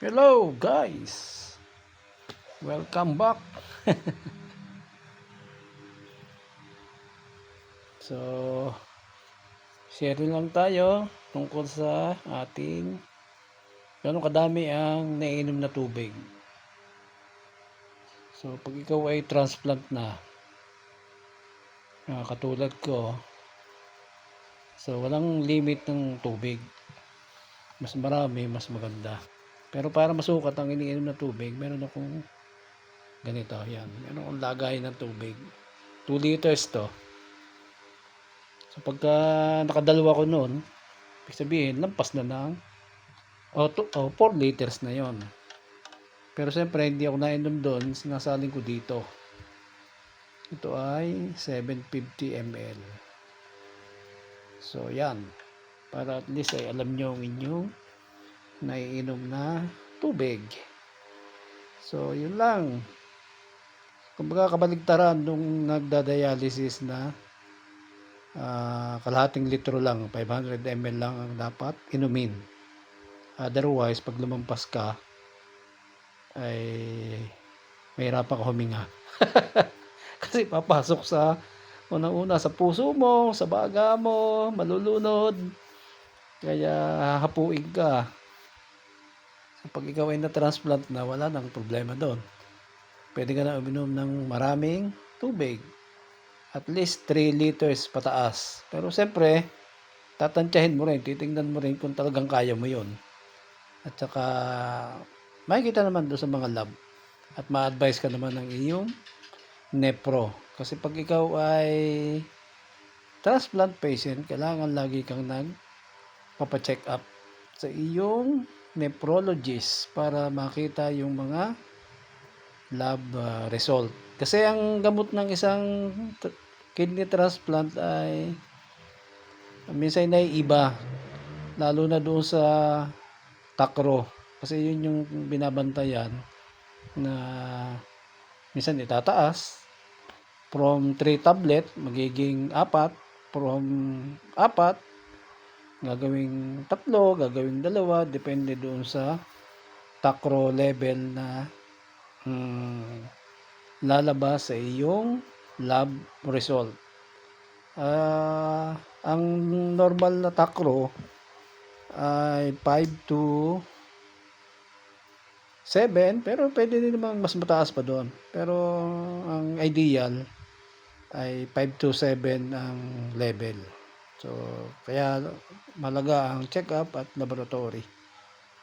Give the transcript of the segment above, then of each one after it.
Hello guys, welcome back. So, sharing lang tayo tungkol sa ating gano'ng kadami ang naiinom na tubig. So, pag ikaw ay transplant na, katulad ko, so walang limit ng tubig. Mas marami, mas maganda. Pero para masukat ang iniinom na tubig, meron akong ganito, yan. Meron akong lagay ng tubig. 2 liters to. So, pagka nakadalawa ko noon, ibig sabihin, lampas na ng 4 liters na yon. Pero siyempre, hindi ako nainom doon, sinasaling ko dito. Ito ay 750 ml. So, yan. Para at least ay alam nyo ang inyong naiinom na tubig. So, yun lang. Kumbaga kabaligtaran nung nagda-dialysis na kalahating litro lang, 500 ml lang ang dapat inumin. Otherwise, pag lumampas ka, ay mahirapan ka huminga. Kasi papasok sa unang-una sa puso mo, sa baga mo, malulunod. Kaya hapuin ka. So, pag ikaw ay na-transplant na, wala nang problema doon. Pwede ka na uminom ng maraming tubig. At least 3 liters pataas. Pero siyempre, tatantyahin mo rin, titingnan mo rin kung talagang kaya mo yon. At saka, makikita naman doon sa mga lab. At ma-advise ka naman ng iyong nepro. Kasi pag ikaw ay transplant patient, kailangan lagi kang nagpapacheck up sa iyong nephrologist para makita yung mga lab result. Kasi ang gamot ng isang kidney transplant ay minsan naiiba, lalo na doon sa takro. Kasi yun yung binabantayan na minsan itataas from 3 tablet magiging 4, from 4 gagawing 3, gagawing 2, depende doon sa takro level na lalabas sa iyong lab result. Ang normal na takro ay 5 to 7, pero pwede din namang mas mataas pa doon. Pero ang ideal ay 5 to 7 ang level. So, kaya malaga ang check-up at laboratory.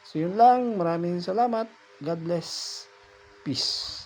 So, yun lang. Maraming salamat. God bless. Peace.